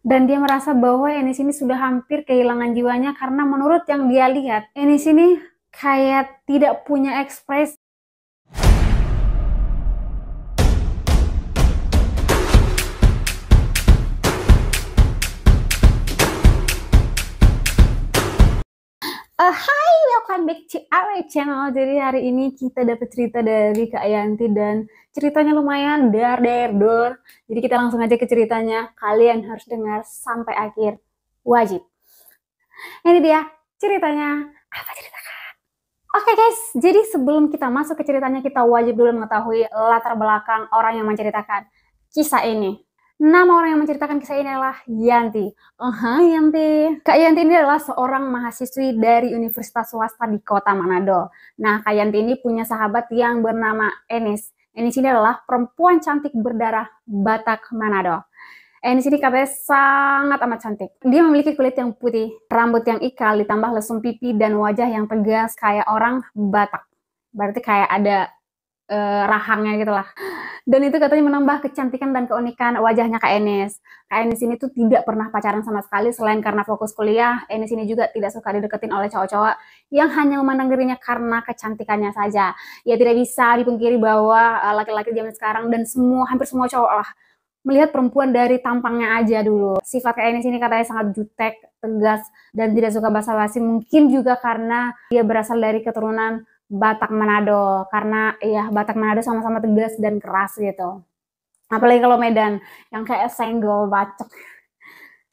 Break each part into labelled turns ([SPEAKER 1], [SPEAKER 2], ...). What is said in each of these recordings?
[SPEAKER 1] Dan dia merasa bahwa Enis ini sudah hampir kehilangan jiwanya karena menurut yang dia lihat, Enis ini kayak tidak punya ekspresi. Hai, welcome back to our channel. Jadi hari ini kita dapat cerita dari Kak Yanti dan ceritanya lumayan dar. Jadi kita langsung aja ke ceritanya. Kalian harus dengar sampai akhir, wajib. Ini dia ceritanya. Apa cerita? Oke guys, jadi sebelum kita masuk ke ceritanya, kita wajib dulu mengetahui latar belakang orang yang menceritakan kisah ini. Nama orang yang menceritakan kisah ini adalah Yanti. Yanti. Kak Yanti ini adalah seorang mahasiswi dari universitas swasta di kota Manado. Nah, Kak Yanti ini punya sahabat yang bernama Enis. Enis ini adalah perempuan cantik berdarah Batak Manado. Enis ini katanya sangat amat cantik. Dia memiliki kulit yang putih, rambut yang ikal, ditambah lesung pipi dan wajah yang tegas kayak orang Batak. Berarti kayak ada rahangnya gitu lah. Dan itu katanya menambah kecantikan dan keunikan wajahnya Kak Enis. Kak Enis ini tuh tidak pernah pacaran sama sekali selain karena fokus kuliah. Enis ini juga tidak suka dideketin oleh cowok-cowok yang hanya memandang dirinya karena kecantikannya saja. Ya tidak bisa dipungkiri bahwa laki-laki zaman sekarang dan hampir semua cowok lah melihat perempuan dari tampangnya aja dulu. Sifat kayak ini sini katanya sangat jutek, tegas, dan tidak suka basa-basi. Mungkin juga karena dia berasal dari keturunan Batak Manado. Karena ya Batak Manado sama-sama tegas dan keras gitu. Apalagi kalau Medan, yang kayak senggol, bacok.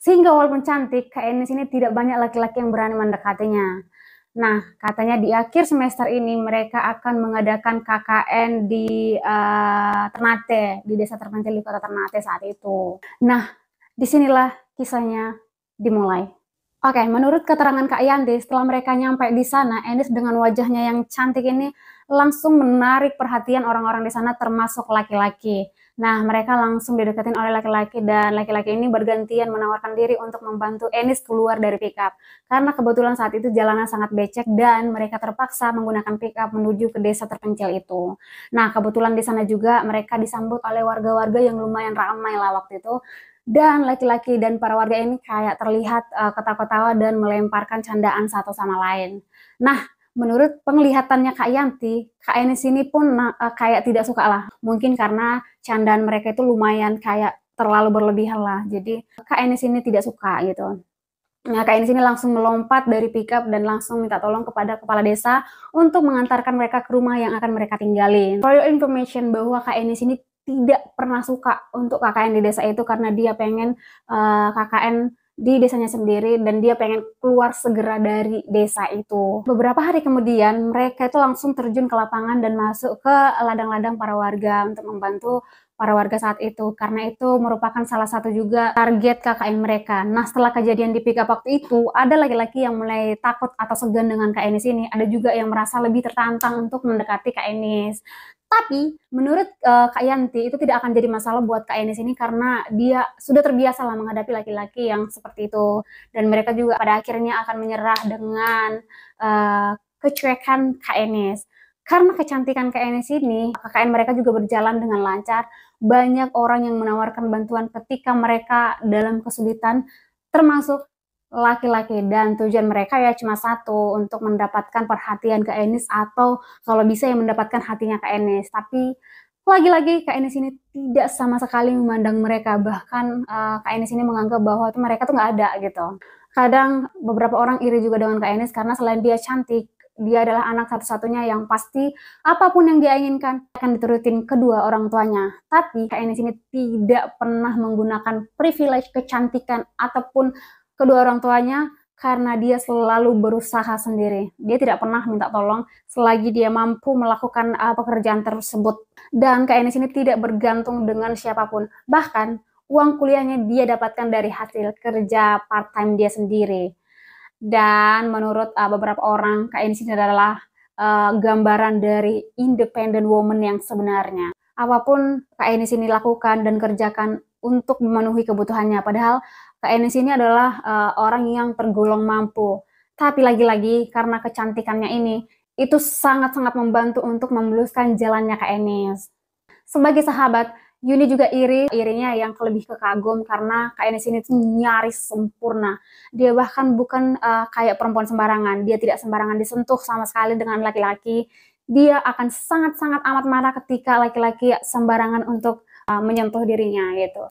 [SPEAKER 1] Sehingga walaupun cantik, kayak ini sini tidak banyak laki-laki yang berani mendekatinya. Nah, katanya di akhir semester ini mereka akan mengadakan KKN di Ternate, di desa terpencil di kota Ternate saat itu. Nah, disinilah kisahnya dimulai. Oke, menurut keterangan Kak Yanti, setelah mereka nyampe di sana, Enis dengan wajahnya yang cantik ini langsung menarik perhatian orang-orang di sana termasuk laki-laki. Nah, mereka langsung dideketin oleh laki-laki dan laki-laki ini bergantian menawarkan diri untuk membantu Enis keluar dari pickup. Karena kebetulan saat itu jalanan sangat becek dan mereka terpaksa menggunakan pickup menuju ke desa terpencil itu. Nah, kebetulan di sana juga mereka disambut oleh warga-warga yang lumayan ramai lah waktu itu. Dan laki-laki dan para warga ini kayak terlihat ketawa-ketawa dan melemparkan candaan satu sama lain. Nah, menurut penglihatannya Kak Yanti, Kak Enis ini pun kayak tidak suka lah. Mungkin karena candaan mereka itu lumayan kayak terlalu berlebihan lah. Jadi Kak Enis ini tidak suka gitu. Nah, Kak Enis ini langsung melompat dari pickup dan langsung minta tolong kepada kepala desa untuk mengantarkan mereka ke rumah yang akan mereka tinggalin. For your information bahwa Kak Enis ini tidak pernah suka untuk KKN di desa itu karena dia pengen KKN di desanya sendiri dan dia pengen keluar segera dari desa itu. Beberapa hari kemudian mereka itu langsung terjun ke lapangan dan masuk ke ladang-ladang para warga untuk membantu para warga saat itu karena itu merupakan salah satu juga target KKN mereka. Nah, setelah kejadian di pickup waktu itu ada laki-laki yang mulai takut atau segan dengan Kak Enis ini, ada juga yang merasa lebih tertantang untuk mendekati Kak Enis. Tapi menurut Kak Yanti itu tidak akan jadi masalah buat Kak Enis ini karena dia sudah terbiasa lah menghadapi laki-laki yang seperti itu dan mereka juga pada akhirnya akan menyerah dengan kecuekan Kak Enis. Karena kecantikan Kak Enis ini, KKN mereka juga berjalan dengan lancar. Banyak orang yang menawarkan bantuan ketika mereka dalam kesulitan, termasuk laki-laki, dan tujuan mereka ya cuma satu, untuk mendapatkan perhatian Kak Enis atau kalau bisa yang mendapatkan hatinya Kak Enis. Tapi lagi-lagi Kak Enis ini tidak sama sekali memandang mereka, bahkan Kak Enis ini menganggap bahwa itu mereka tuh nggak ada gitu. Kadang beberapa orang iri juga dengan Kak Enis karena selain dia cantik, dia adalah anak satu-satunya yang pasti apapun yang dia inginkan akan diturutin kedua orang tuanya. Tapi Kak Enis ini tidak pernah menggunakan privilege kecantikan ataupun kedua orang tuanya karena dia selalu berusaha sendiri. Dia tidak pernah minta tolong selagi dia mampu melakukan pekerjaan tersebut. Dan Kak Enis ini tidak bergantung dengan siapapun. Bahkan uang kuliahnya dia dapatkan dari hasil kerja part-time dia sendiri. Dan menurut beberapa orang, Kak Enis ini adalah gambaran dari independent woman yang sebenarnya. Apapun Kak Enis ini lakukan dan kerjakan untuk memenuhi kebutuhannya. Padahal Kak Enis ini adalah orang yang tergolong mampu. Tapi lagi-lagi karena kecantikannya ini, itu sangat-sangat membantu untuk memuluskan jalannya Kak Enis. Sebagai sahabat, Yuni juga irinya yang lebih ke kagum karena Kak Enis ini tuh nyaris sempurna. Dia bahkan bukan kayak perempuan sembarangan. Dia tidak sembarangan disentuh sama sekali dengan laki-laki. Dia akan sangat-sangat amat marah ketika laki-laki sembarangan untuk menyentuh dirinya gitu.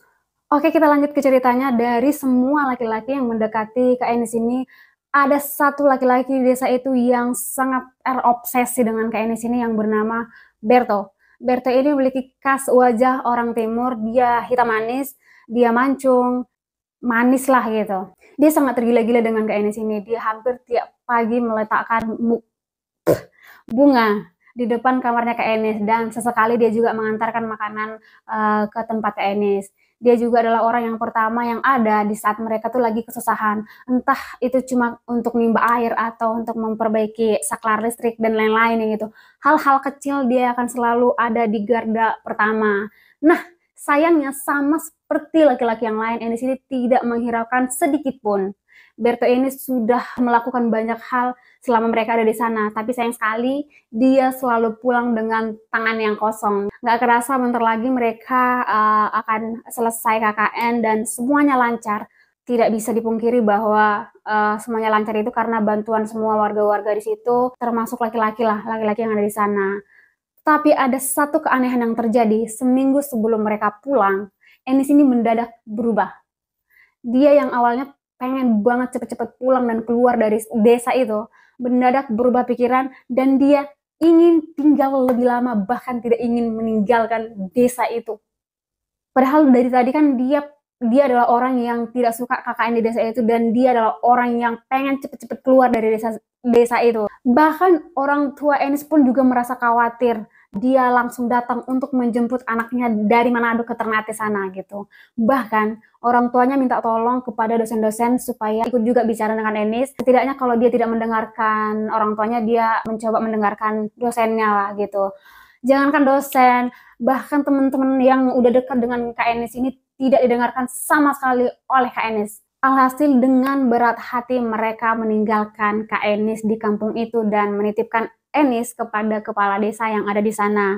[SPEAKER 1] Oke, kita lanjut ke ceritanya. Dari semua laki-laki yang mendekati Kak Enis ini, ada satu laki-laki di desa itu yang sangat terobsesi dengan Kak Enis ini yang bernama Berto. Berto ini memiliki khas wajah orang timur, dia hitam manis, dia mancung, manis lah gitu. Dia sangat tergila-gila dengan Kak Enis ini. Dia hampir tiap pagi meletakkan bunga di depan kamarnya Kak Enis dan sesekali dia juga mengantarkan makanan ke tempat Kak Enis. Dia juga adalah orang yang pertama yang ada di saat mereka tuh lagi kesusahan. Entah itu cuma untuk nimba air atau untuk memperbaiki saklar listrik dan lain-lain gitu. Hal-hal kecil dia akan selalu ada di garda pertama. Nah, sayangnya sama seperti laki-laki yang lain, Enis ini tidak menghiraukan sedikit pun. Berto ini sudah melakukan banyak hal selama mereka ada di sana, tapi sayang sekali dia selalu pulang dengan tangan yang kosong. Nggak kerasa bentar lagi mereka akan selesai KKN dan semuanya lancar. Tidak bisa dipungkiri bahwa semuanya lancar itu karena bantuan semua warga-warga di situ, termasuk laki-laki lah, laki-laki yang ada di sana. Tapi ada satu keanehan yang terjadi seminggu sebelum mereka pulang. Enis ini mendadak berubah. Dia yang awalnya pengen banget cepet-cepet pulang dan keluar dari desa itu, mendadak berubah pikiran dan dia ingin tinggal lebih lama, bahkan tidak ingin meninggalkan desa itu. Padahal dari tadi kan dia adalah orang yang tidak suka KKN di desa itu dan dia adalah orang yang pengen cepet-cepet keluar dari desa itu. Bahkan orang tua Enis pun juga merasa khawatir. Dia langsung datang untuk menjemput anaknya dari Manado ke Ternate sana gitu. Bahkan orang tuanya minta tolong kepada dosen-dosen supaya ikut juga bicara dengan Enis. Setidaknya kalau dia tidak mendengarkan orang tuanya, dia mencoba mendengarkan dosennya lah gitu. Jangankan dosen, bahkan teman-teman yang udah dekat dengan Kak Enis ini tidak didengarkan sama sekali oleh Kak Enis. Alhasil dengan berat hati mereka meninggalkan Kak Enis di kampung itu dan menitipkan Enis kepada kepala desa yang ada di sana.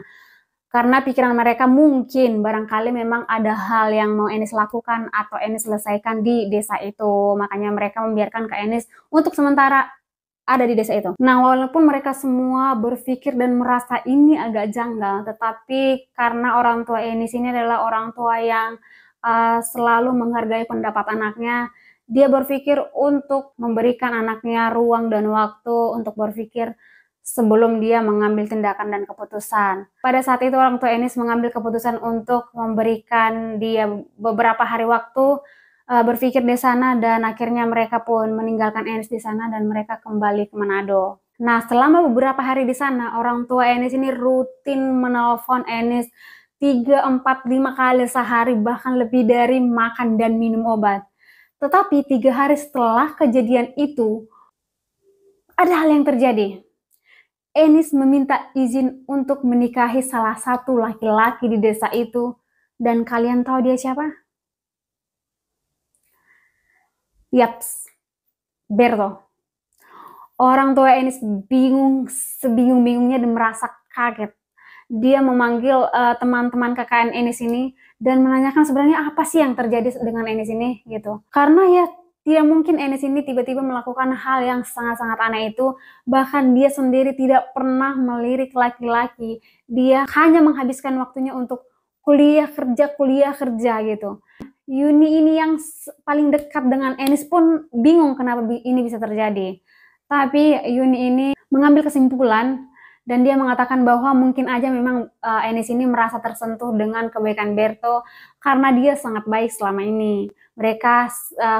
[SPEAKER 1] Karena pikiran mereka mungkin barangkali memang ada hal yang mau Enis lakukan atau Enis selesaikan di desa itu. Makanya mereka membiarkan Kak Enis untuk sementara ada di desa itu. Nah, walaupun mereka semua berpikir dan merasa ini agak janggal, tetapi karena orang tua Enis ini adalah orang tua yang selalu menghargai pendapat anaknya, dia berpikir untuk memberikan anaknya ruang dan waktu untuk berpikir sebelum dia mengambil tindakan dan keputusan. Pada saat itu orang tua Enis mengambil keputusan untuk memberikan dia beberapa hari waktu berpikir di sana dan akhirnya mereka pun meninggalkan Enis di sana dan mereka kembali ke Manado. Nah, selama beberapa hari di sana, orang tua Enis ini rutin menelpon Enis 3, 4, 5 kali sehari, bahkan lebih dari makan dan minum obat. Tetapi 3 hari setelah kejadian itu, ada hal yang terjadi. Enis meminta izin untuk menikahi salah satu laki-laki di desa itu. Dan kalian tahu dia siapa? Yaps, Berto. Orang tua Enis bingung, sebingung-bingungnya dan merasa kaget. Dia memanggil teman-teman KKN Enis ini dan menanyakan sebenarnya apa sih yang terjadi dengan Enis ini gitu. Karena ya tidak mungkin Enis ini tiba-tiba melakukan hal yang sangat-sangat aneh itu. Bahkan dia sendiri tidak pernah melirik laki-laki. Dia hanya menghabiskan waktunya untuk kuliah kerja gitu. Yuni ini yang paling dekat dengan Enis pun bingung kenapa ini bisa terjadi. Tapi Yuni ini mengambil kesimpulan dan dia mengatakan bahwa mungkin aja memang Enis ini merasa tersentuh dengan kebaikan Berto karena dia sangat baik selama ini. Mereka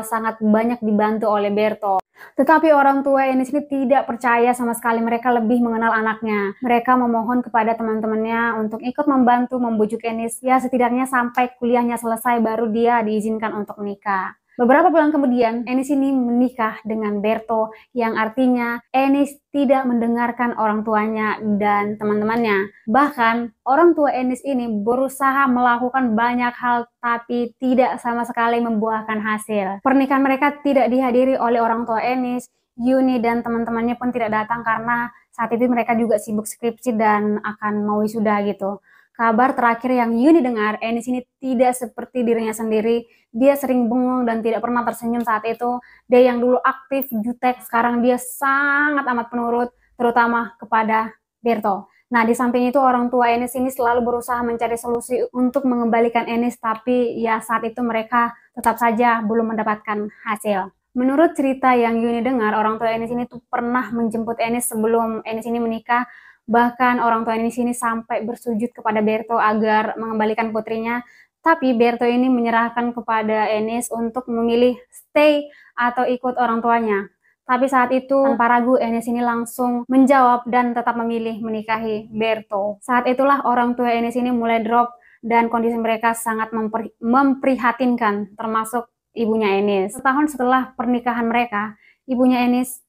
[SPEAKER 1] sangat banyak dibantu oleh Berto. Tetapi orang tua Enis ini tidak percaya sama sekali, mereka lebih mengenal anaknya. Mereka memohon kepada teman-temannya untuk ikut membantu membujuk Enis, ya setidaknya sampai kuliahnya selesai baru dia diizinkan untuk menikah. Beberapa bulan kemudian, Enis ini menikah dengan Berto, yang artinya Enis tidak mendengarkan orang tuanya dan teman-temannya. Bahkan, orang tua Enis ini berusaha melakukan banyak hal tapi tidak sama sekali membuahkan hasil. Pernikahan mereka tidak dihadiri oleh orang tua Enis, Yuni dan teman-temannya pun tidak datang karena saat itu mereka juga sibuk skripsi dan akan mau wisuda gitu. Kabar terakhir yang Yuni dengar, Enis ini tidak seperti dirinya sendiri. Dia sering bengong dan tidak pernah tersenyum saat itu. Dia yang dulu aktif, jutek, sekarang dia sangat amat penurut, terutama kepada Berto. Nah, di samping itu orang tua Enis ini selalu berusaha mencari solusi untuk mengembalikan Enis, tapi ya saat itu mereka tetap saja belum mendapatkan hasil. Menurut cerita yang Yuni dengar, orang tua Enis ini tuh pernah menjemput Enis sebelum Enis ini menikah. Bahkan orang tua Enis ini sampai bersujud kepada Berto agar mengembalikan putrinya. Tapi Berto ini menyerahkan kepada Enis untuk memilih stay atau ikut orang tuanya. Tapi saat itu tanpa ragu Enis ini langsung menjawab dan tetap memilih menikahi Berto. Saat itulah orang tua Enis ini mulai drop dan kondisi mereka sangat memprihatinkan, termasuk ibunya Enis. Setahun setelah pernikahan mereka, ibunya Enis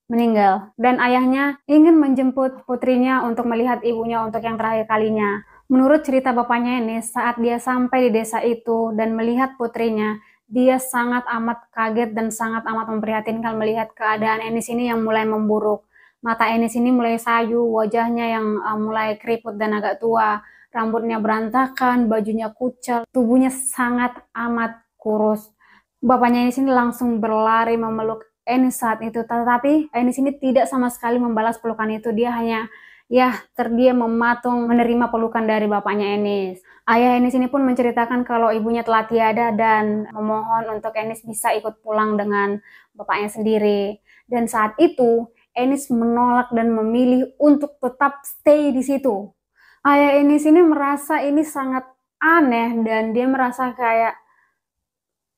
[SPEAKER 1] meninggal dan ayahnya ingin menjemput putrinya untuk melihat ibunya untuk yang terakhir kalinya. Menurut cerita bapaknya Enis, saat dia sampai di desa itu dan melihat putrinya, dia sangat amat kaget dan sangat amat memprihatinkan melihat keadaan Enis ini yang mulai memburuk. Mata Enis ini mulai sayu, wajahnya yang mulai keriput dan agak tua, rambutnya berantakan, bajunya kucel, tubuhnya sangat amat kurus. Bapaknya Enis ini langsung berlari memeluk Enis saat itu, tetapi Enis ini tidak sama sekali membalas pelukan itu. Dia hanya terdiam mematung menerima pelukan dari bapaknya Enis. Ayah Enis ini pun menceritakan kalau ibunya telah tiada dan memohon untuk Enis bisa ikut pulang dengan bapaknya sendiri. Dan saat itu Enis menolak dan memilih untuk tetap stay di situ. Ayah Enis ini merasa ini sangat aneh dan dia merasa kayak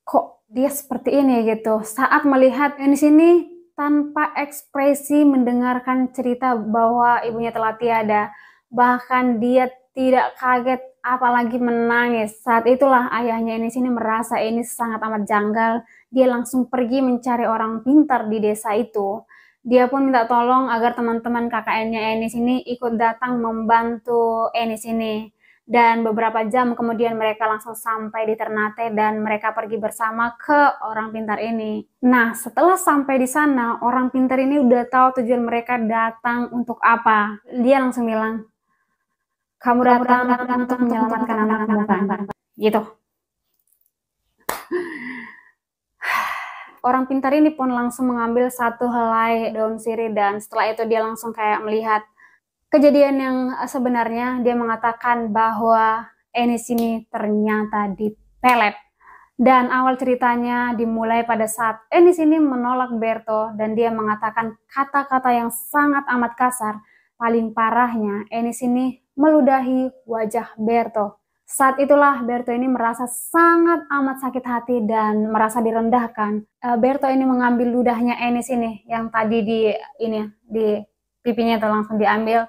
[SPEAKER 1] kok dia seperti ini gitu. Saat melihat Enis ini tanpa ekspresi mendengarkan cerita bahwa ibunya telah tiada. Bahkan dia tidak kaget apalagi menangis. Saat itulah ayahnya Enis ini merasa Enis sangat amat janggal. Dia langsung pergi mencari orang pintar di desa itu. Dia pun minta tolong agar teman-teman KKN-nya Enis ini ikut datang membantu Enis ini. Dan beberapa jam kemudian mereka langsung sampai di Ternate dan mereka pergi bersama ke orang pintar ini. Nah, setelah sampai di sana, orang pintar ini udah tahu tujuan mereka datang untuk apa. Dia langsung bilang, kamu datang untuk menyelamatkan anakmu kan? Gitu. Orang pintar ini pun langsung mengambil satu helai daun sirih dan setelah itu dia langsung kayak melihat kejadian yang sebenarnya. Dia mengatakan bahwa Enis ini ternyata dipelet. Dan awal ceritanya dimulai pada saat Enis ini menolak Berto dan dia mengatakan kata-kata yang sangat amat kasar. Paling parahnya Enis ini meludahi wajah Berto. Saat itulah Berto ini merasa sangat amat sakit hati dan merasa direndahkan. Berto ini mengambil ludahnya Enis ini yang tadi di pipinya itu langsung diambil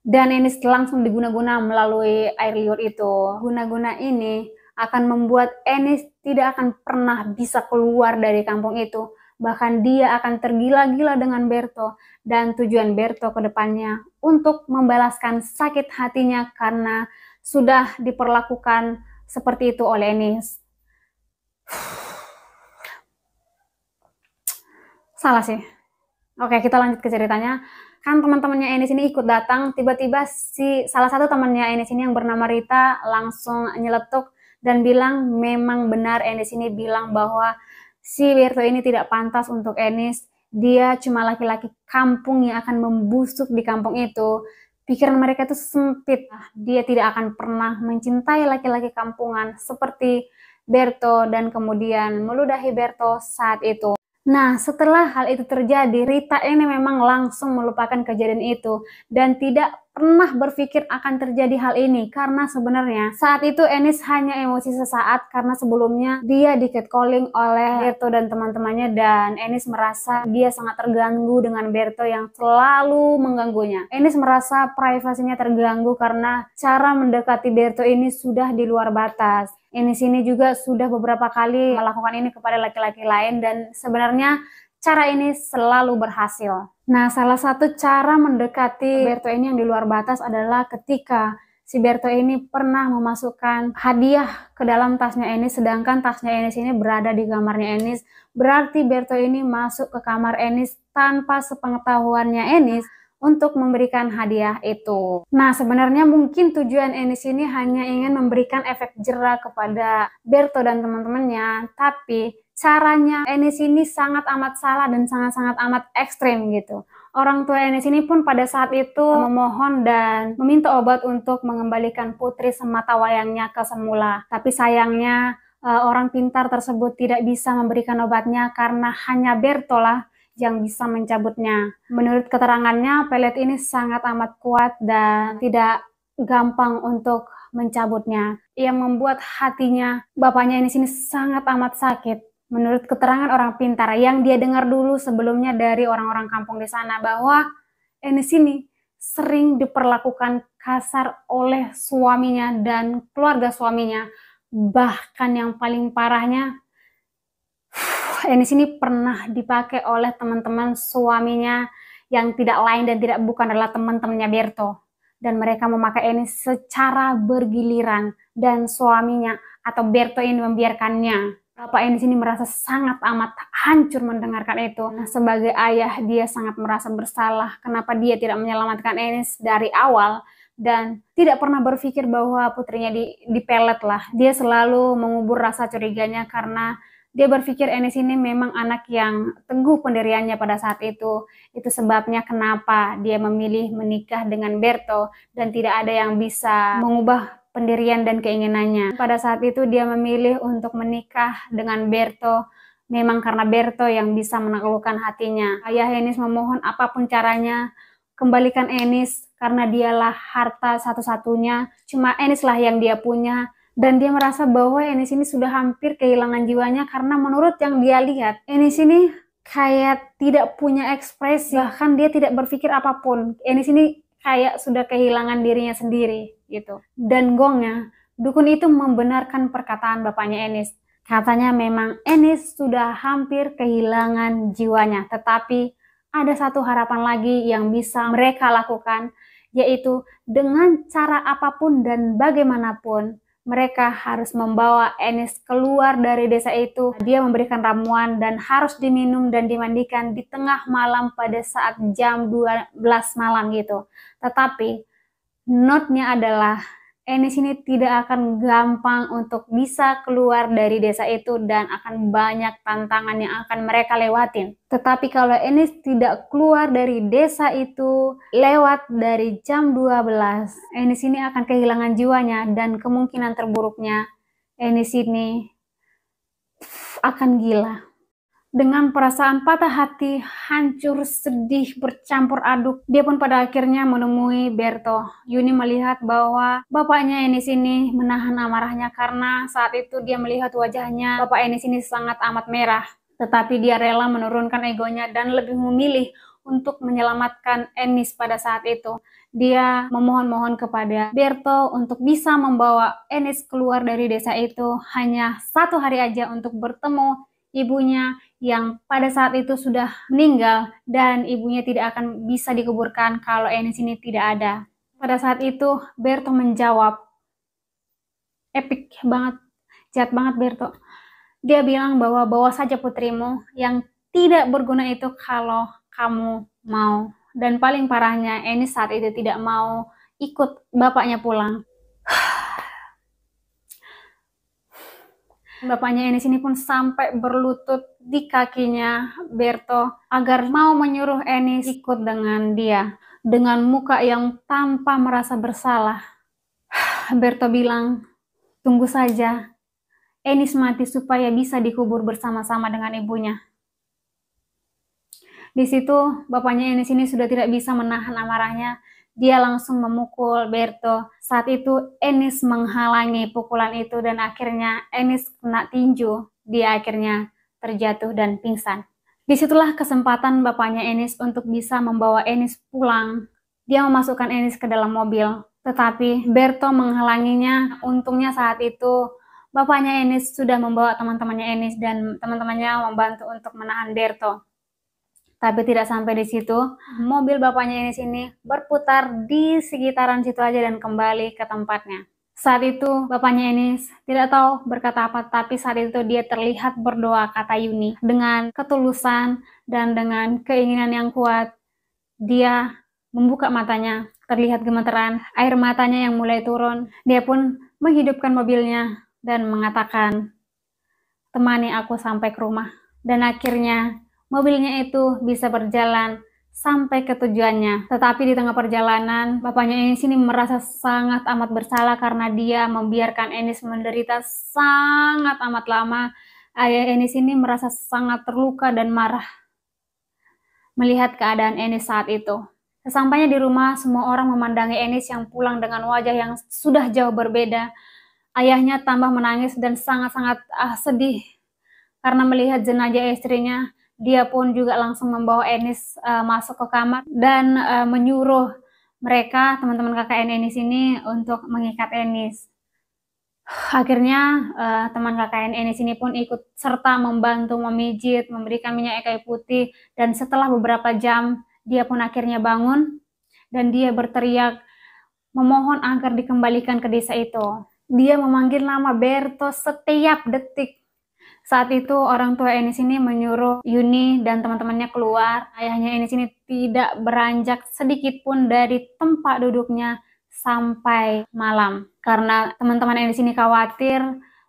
[SPEAKER 1] dan Enis langsung diguna-guna melalui air liur itu. Guna-guna ini akan membuat Enis tidak akan pernah bisa keluar dari kampung itu. Bahkan dia akan tergila-gila dengan Berto dan tujuan Berto ke depannya untuk membalaskan sakit hatinya karena sudah diperlakukan seperti itu oleh Enis. Salah sih. Oke, kita lanjut ke ceritanya. Kan teman-temannya Enis ini ikut datang, tiba-tiba salah satu temannya Enis ini yang bernama Rita langsung nyeletuk dan bilang memang benar Enis ini bilang bahwa si Berto ini tidak pantas untuk Enis. Dia cuma laki-laki kampung yang akan membusuk di kampung itu. Pikiran mereka itu sempit. Dia tidak akan pernah mencintai laki-laki kampungan seperti Berto dan kemudian meludahi Berto saat itu. Nah, setelah hal itu terjadi, Rita ini memang langsung melupakan kejadian itu dan tidak pernah berpikir akan terjadi hal ini karena sebenarnya saat itu Enis hanya emosi sesaat karena sebelumnya dia di catcalling oleh Berto dan teman-temannya dan Enis merasa dia sangat terganggu dengan Berto yang selalu mengganggunya. Enis merasa privasinya terganggu karena cara mendekati Berto ini sudah di luar batas. Enis ini juga sudah beberapa kali melakukan ini kepada laki-laki lain dan sebenarnya cara ini selalu berhasil. Nah, salah satu cara mendekati Berto ini yang di luar batas adalah ketika si Berto ini pernah memasukkan hadiah ke dalam tasnya Enis, sedangkan tasnya Enis ini berada di kamarnya Enis. Berarti Berto ini masuk ke kamar Enis tanpa sepengetahuannya Enis untuk memberikan hadiah itu. Nah, sebenarnya mungkin tujuan Enis ini hanya ingin memberikan efek jera kepada Berto dan teman-temannya, tapi caranya Enis ini sangat amat salah dan sangat-sangat amat ekstrim gitu. Orang tua Enis ini pun pada saat itu memohon dan meminta obat untuk mengembalikan putri sematawayangnya ke semula. Tapi sayangnya orang pintar tersebut tidak bisa memberikan obatnya karena hanya Berto lah yang bisa mencabutnya. Menurut keterangannya, pelet ini sangat amat kuat dan tidak gampang untuk mencabutnya. Yang membuat hatinya bapaknya ini sangat amat sakit. Menurut keterangan orang pintar yang dia dengar dulu sebelumnya dari orang-orang kampung di sana, bahwa Enis ini sering diperlakukan kasar oleh suaminya dan keluarga suaminya. Bahkan yang paling parahnya, Enis ini pernah dipakai oleh teman-teman suaminya yang tidak lain dan tidak bukan adalah teman-temannya Berto. Dan mereka memakai Enis secara bergiliran dan suaminya atau Berto ini membiarkannya. Bapak Enis ini merasa sangat amat hancur mendengarkan itu. Nah, sebagai ayah, dia sangat merasa bersalah kenapa dia tidak menyelamatkan Enis dari awal dan tidak pernah berpikir bahwa putrinya dipelet lah. Dia selalu mengubur rasa curiganya karena dia berpikir Enis ini memang anak yang teguh pendiriannya pada saat itu. Itu sebabnya kenapa dia memilih menikah dengan Berto dan tidak ada yang bisa mengubah pendirian dan keinginannya. Pada saat itu dia memilih untuk menikah dengan Berto memang karena Berto yang bisa menaklukkan hatinya. Ayah Enis memohon apapun caranya, kembalikan Enis karena dialah harta satu-satunya. Cuma Enis lah yang dia punya. Dan dia merasa bahwa Enis ini sudah hampir kehilangan jiwanya karena menurut yang dia lihat, Enis ini kayak tidak punya ekspresi, bahkan dia tidak berpikir apapun. Enis ini kayak sudah kehilangan dirinya sendiri gitu. Dan gongnya, dukun itu membenarkan perkataan bapaknya Enis. Katanya memang Enis sudah hampir kehilangan jiwanya, tetapi ada satu harapan lagi yang bisa mereka lakukan, yaitu dengan cara apapun dan bagaimanapun, mereka harus membawa Enis keluar dari desa itu. Dia memberikan ramuan dan harus diminum dan dimandikan di tengah malam pada saat jam 12 malam gitu. Tetapi notnya adalah Enis ini tidak akan gampang untuk bisa keluar dari desa itu dan akan banyak tantangan yang akan mereka lewatin. Tetapi kalau Enis tidak keluar dari desa itu lewat dari jam 12, Enis ini akan kehilangan jiwanya dan kemungkinan terburuknya Enis ini akan gila. Dengan perasaan patah hati, hancur, sedih, bercampur aduk, dia pun pada akhirnya menemui Berto. Yuni melihat bahwa bapaknya Enis ini menahan amarahnya karena saat itu dia melihat wajahnya bapak Enis ini sangat amat merah. Tetapi dia rela menurunkan egonya dan lebih memilih untuk menyelamatkan Enis pada saat itu. Dia memohon-mohon kepada Berto untuk bisa membawa Enis keluar dari desa itu hanya 1 hari aja untuk bertemu ibunya yang pada saat itu sudah meninggal dan ibunya tidak akan bisa dikuburkan kalau Enis ini tidak ada. Pada saat itu Berto menjawab, epic banget, jahat banget Berto. Dia bilang bahwa bawa saja putrimu yang tidak berguna itu kalau kamu mau. Dan paling parahnya Enis saat itu tidak mau ikut bapaknya pulang. Bapaknya Enis ini pun sampai berlutut di kakinya Berto agar mau menyuruh Enis ikut dengan dia. Dengan muka yang tanpa merasa bersalah, Berto bilang, tunggu saja Enis mati supaya bisa dikubur bersama-sama dengan ibunya. Di situ bapaknya Enis ini sudah tidak bisa menahan amarahnya. Dia langsung memukul Berto. Saat itu Enis menghalangi pukulan itu dan akhirnya Enis kena tinju. Dia akhirnya terjatuh dan pingsan. Disitulah kesempatan bapaknya Enis untuk bisa membawa Enis pulang. Dia memasukkan Enis ke dalam mobil. Tetapi Berto menghalanginya. Untungnya saat itu bapaknya Enis sudah membawa teman-temannya Enis dan teman-temannya membantu untuk menahan Berto. Tapi tidak sampai di situ, mobil bapaknya Enis ini berputar di sekitaran situ aja dan kembali ke tempatnya. Saat itu bapaknya Enis tidak tahu berkata apa, tapi saat itu dia terlihat berdoa, kata Yuni. Dengan ketulusan dan dengan keinginan yang kuat, dia membuka matanya. Terlihat gemeteran, air matanya yang mulai turun. Dia pun menghidupkan mobilnya dan mengatakan, temani aku sampai ke rumah. Dan akhirnya mobilnya itu bisa berjalan sampai ke tujuannya. Tetapi di tengah perjalanan, bapaknya Enis ini merasa sangat amat bersalah karena dia membiarkan Enis menderita sangat amat lama. Ayah Enis ini merasa sangat terluka dan marah melihat keadaan Enis saat itu. Sesampainya di rumah, semua orang memandangi Enis yang pulang dengan wajah yang sudah jauh berbeda. Ayahnya tambah menangis dan sangat-sangat sedih karena melihat jenazah istrinya. Dia pun juga langsung membawa Enis masuk ke kamar dan menyuruh mereka, teman-teman KKN Enis ini, untuk mengikat Enis. Akhirnya teman KKN Enis ini pun ikut serta membantu memijit, memberikan minyak kayu putih, dan setelah beberapa jam dia pun akhirnya bangun dan dia berteriak memohon agar dikembalikan ke desa itu. Dia memanggil nama Berto setiap detik. Saat itu orang tua Enis ini menyuruh Yuni dan teman-temannya keluar. Ayahnya Enis ini tidak beranjak sedikit pun dari tempat duduknya sampai malam. Karena teman-teman Enis ini khawatir,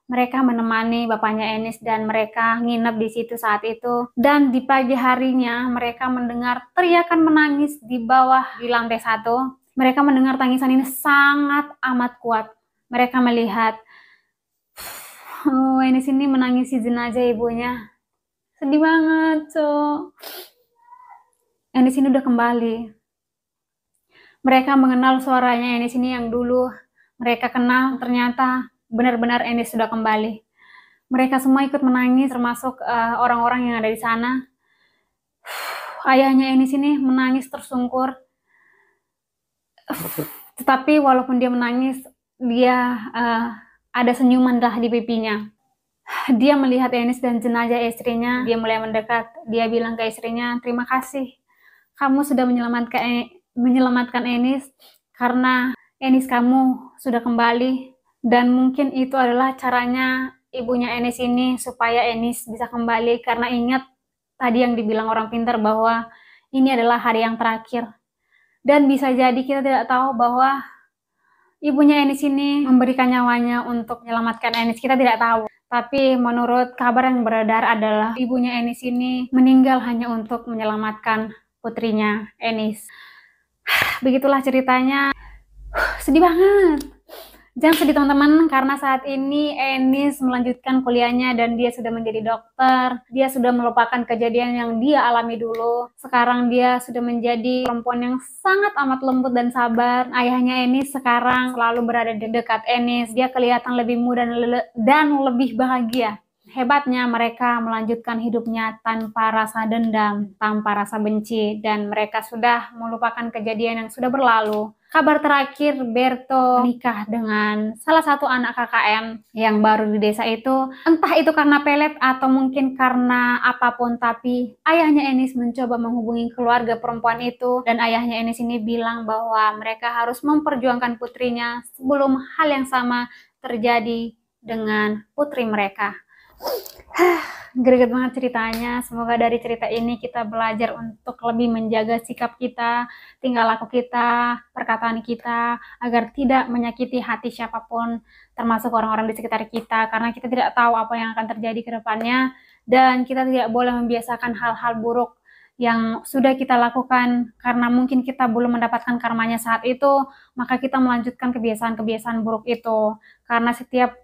[SPEAKER 1] mereka menemani bapaknya Enis dan mereka nginep di situ saat itu. Dan di pagi harinya mereka mendengar teriakan menangis di bawah di lantai 1. Mereka mendengar tangisan ini sangat amat kuat. Mereka melihat Enis ini menangisi jenazah ibunya. Sedih banget, Cok. Enis ini udah kembali. Mereka mengenal suaranya Enis ini yang dulu mereka kenal, ternyata benar-benar Enis sudah kembali. Mereka semua ikut menangis, termasuk orang-orang yang ada di sana. Ayahnya Enis ini menangis tersungkur. Tetapi walaupun dia menangis, dia ada senyuman lah di pipinya. Dia melihat Enis dan jenazah istrinya. Dia mulai mendekat. Dia bilang ke istrinya, terima kasih. Kamu sudah menyelamatkan Enis karena Enis kamu sudah kembali. Dan mungkin itu adalah caranya ibunya Enis ini supaya Enis bisa kembali. Karena ingat tadi yang dibilang orang pintar bahwa ini adalah hari yang terakhir. Dan bisa jadi kita tidak tahu bahwa ibunya Enis ini memberikan nyawanya untuk menyelamatkan Enis. Kita tidak tahu. Tapi menurut kabar yang beredar adalah ibunya Enis ini meninggal hanya untuk menyelamatkan putrinya Enis. Begitulah ceritanya. Sedih banget. Jangan sedih teman-teman, karena saat ini Enis melanjutkan kuliahnya dan dia sudah menjadi dokter. Dia sudah melupakan kejadian yang dia alami dulu. Sekarang dia sudah menjadi perempuan yang sangat amat lembut dan sabar. Ayahnya Enis sekarang selalu berada di dekat Enis. Dia kelihatan lebih muda dan lebih bahagia. Hebatnya mereka melanjutkan hidupnya tanpa rasa dendam, tanpa rasa benci, dan mereka sudah melupakan kejadian yang sudah berlalu. Kabar terakhir, Berto menikah dengan salah satu anak KKN yang baru di desa itu. Entah itu karena pelet atau mungkin karena apapun, tapi ayahnya Enis mencoba menghubungi keluarga perempuan itu. Dan ayahnya Enis ini bilang bahwa mereka harus memperjuangkan putrinya sebelum hal yang sama terjadi dengan putri mereka. Greget banget ceritanya. Semoga dari cerita ini kita belajar untuk lebih menjaga sikap kita, tingkah laku kita, perkataan kita, agar tidak menyakiti hati siapapun, termasuk orang-orang di sekitar kita, karena kita tidak tahu apa yang akan terjadi ke depannya, dan kita tidak boleh membiasakan hal-hal buruk yang sudah kita lakukan karena mungkin kita belum mendapatkan karmanya saat itu, maka kita melanjutkan kebiasaan-kebiasaan buruk itu. Karena setiap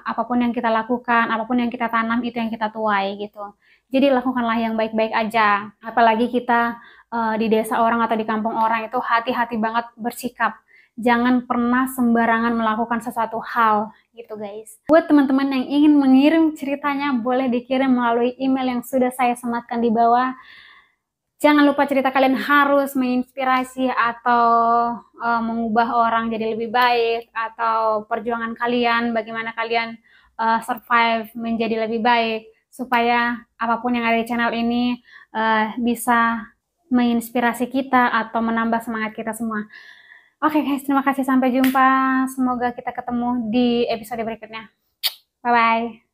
[SPEAKER 1] apapun yang kita lakukan, apapun yang kita tanam, itu yang kita tuai gitu. Jadi lakukanlah yang baik-baik aja. Apalagi kita di desa orang atau di kampung orang itu hati-hati banget bersikap. Jangan pernah sembarangan melakukan sesuatu hal gitu guys. Buat teman-teman yang ingin mengirim ceritanya, boleh dikirim melalui email yang sudah saya sematkan di bawah. Jangan lupa cerita kalian harus menginspirasi atau mengubah orang jadi lebih baik, atau perjuangan kalian, bagaimana kalian survive menjadi lebih baik, supaya apapun yang ada di channel ini bisa menginspirasi kita atau menambah semangat kita semua. Oke guys, terima kasih, sampai jumpa. Semoga kita ketemu di episode berikutnya. Bye-bye.